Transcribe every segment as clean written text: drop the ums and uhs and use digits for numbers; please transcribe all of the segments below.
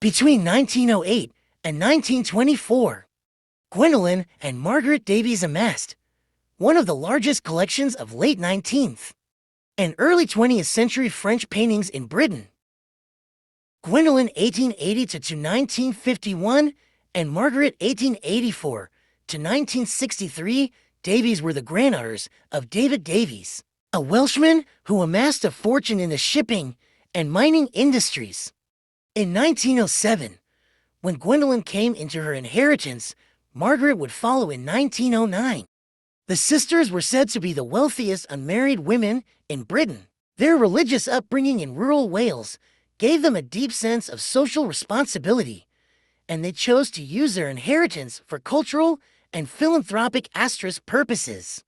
Between 1908 and 1924, Gwendolyn and Margaret Davies amassed one of the largest collections of late 19th and early 20th century French paintings in Britain. Gwendolyn 1880 to 1951 and Margaret 1884 to 1963 Davies were the granddaughters of David Davies, a Welshman who amassed a fortune in the shipping and mining industries. In 1907, when Gwendolyn came into her inheritance, Margaret would follow in 1909. The sisters were said to be the wealthiest unmarried women in Britain. Their religious upbringing in rural Wales gave them a deep sense of social responsibility, and they chose to use their inheritance for cultural and philanthropic purposes.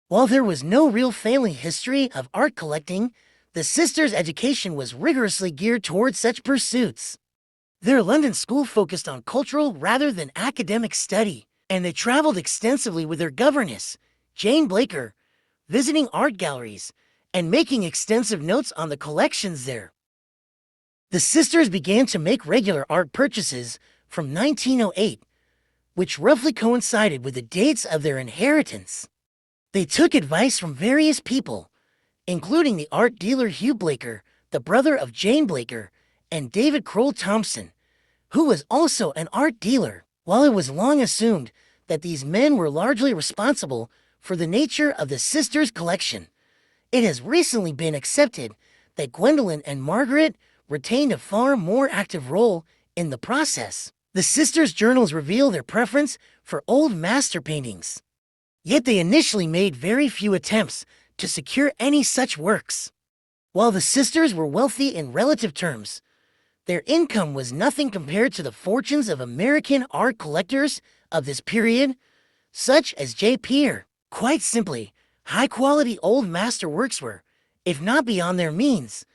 While there was no real family history of art collecting, the sisters' education was rigorously geared towards such pursuits. Their London school focused on cultural rather than academic study, and they traveled extensively with their governess, Jane Blaker, visiting art galleries and making extensive notes on the collections there. The sisters began to make regular art purchases from 1908, which roughly coincided with the dates of their inheritance. They took advice from various people, including the art dealer Hugh Blaker, the brother of Jane Blaker, and David Crowell Thompson, who was also an art dealer. While it was long assumed that these men were largely responsible for the nature of the sisters' collection, it has recently been accepted that Gwendolyn and Margaret retained a far more active role in the process. The sisters' journals reveal their preference for old master paintings, yet they initially made very few attempts to secure any such works. While the sisters were wealthy in relative terms, their income was nothing compared to the fortunes of American art collectors of this period, such as J. Peer. Quite simply, high-quality old masterworks were, if not beyond their means,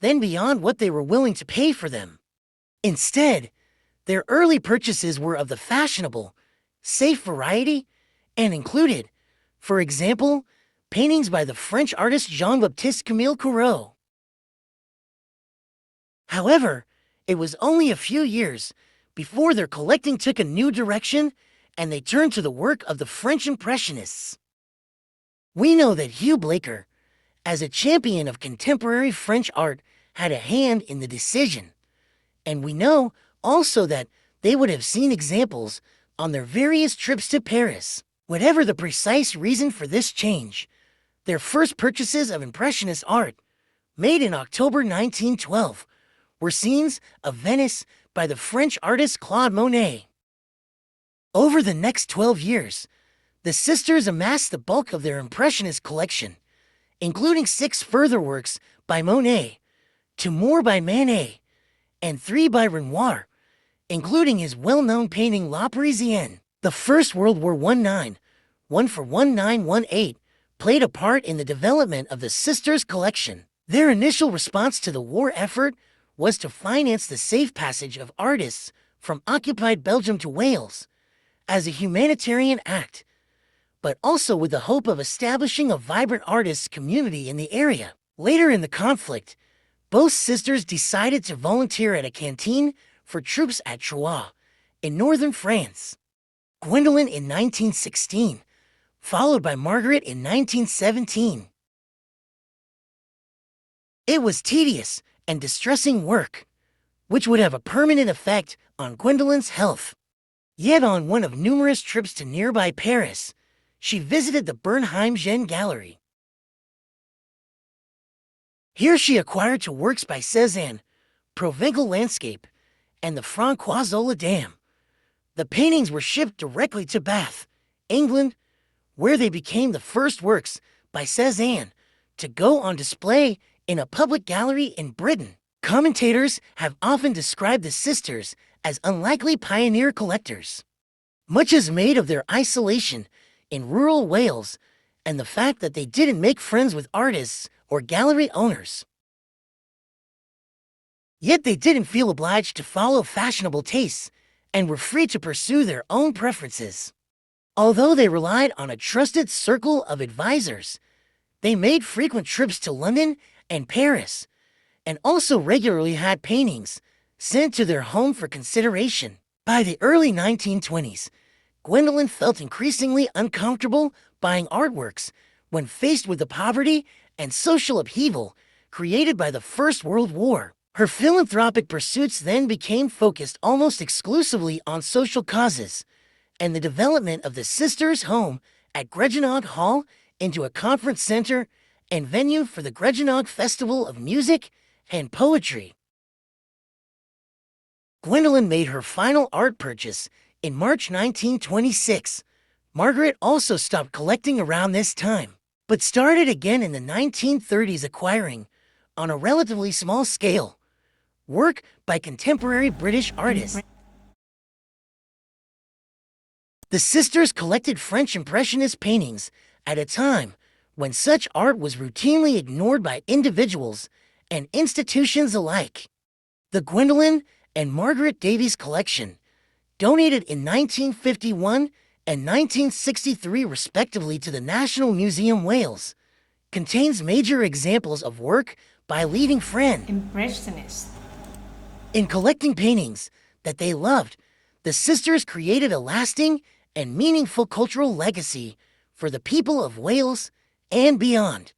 then beyond what they were willing to pay for them. Instead, their early purchases were of the fashionable, safe variety and included, for example, paintings by the French artist Jean-Baptiste Camille Corot. However, it was only a few years before their collecting took a new direction and they turned to the work of the French Impressionists. We know that Hugh Blaker, as a champion of contemporary French art, had a hand in the decision, and we know also that they would have seen examples on their various trips to Paris. Whatever the precise reason for this change, their first purchases of Impressionist art, made in October 1912, were scenes of Venice by the French artist Claude Monet. Over the next 12 years, the sisters amassed the bulk of their Impressionist collection, including 6 further works by Monet, 2 more by Manet, and 3 by Renoir, including his well-known painting La Parisienne. The First World War I, 1918, played a part in the development of the sisters' collection. Their initial response to the war effort was to finance the safe passage of artists from occupied Belgium to Wales as a humanitarian act, but also with the hope of establishing a vibrant artists' community in the area. Later in the conflict, both sisters decided to volunteer at a canteen for troops at Troyes, in northern France. Gwendolyn in 1916, followed by Margaret in 1917. It was tedious and distressing work, which would have a permanent effect on Gwendolyn's health. Yet on one of numerous trips to nearby Paris, she visited the Bernheim-Jean Gallery. Here she acquired 2 works by Cézanne, Provencal Landscape, and the Francois-Zola Dam. The paintings were shipped directly to Bath, England, where they became the first works by Cézanne to go on display in a public gallery in Britain. Commentators have often described the sisters as unlikely pioneer collectors. Much is made of their isolation in rural Wales and the fact that they didn't make friends with artists or gallery owners. Yet they didn't feel obliged to follow fashionable tastes and were free to pursue their own preferences. Although they relied on a trusted circle of advisors, they made frequent trips to London and Paris, and also regularly had paintings sent to their home for consideration. By the early 1920s, Gwendolyn felt increasingly uncomfortable buying artworks when faced with the poverty and social upheaval created by the First World War. Her philanthropic pursuits then became focused almost exclusively on social causes, and the development of the Sisters' home at Gregenog Hall into a conference center and venue for the Gregenog Festival of Music and Poetry. Gwendolyn made her final art purchase in March 1926. Margaret also stopped collecting around this time, but started again in the 1930s acquiring, on a relatively small scale, work by contemporary British artists. The sisters collected French Impressionist paintings at a time when such art was routinely ignored by individuals and institutions alike. The Gwendolyn and Margaret Davies collection, donated in 1951 and 1963 respectively to the National Museum Wales, contains major examples of work by leading French Impressionists. In collecting paintings that they loved, the sisters created a lasting and meaningful cultural legacy for the people of Wales and beyond.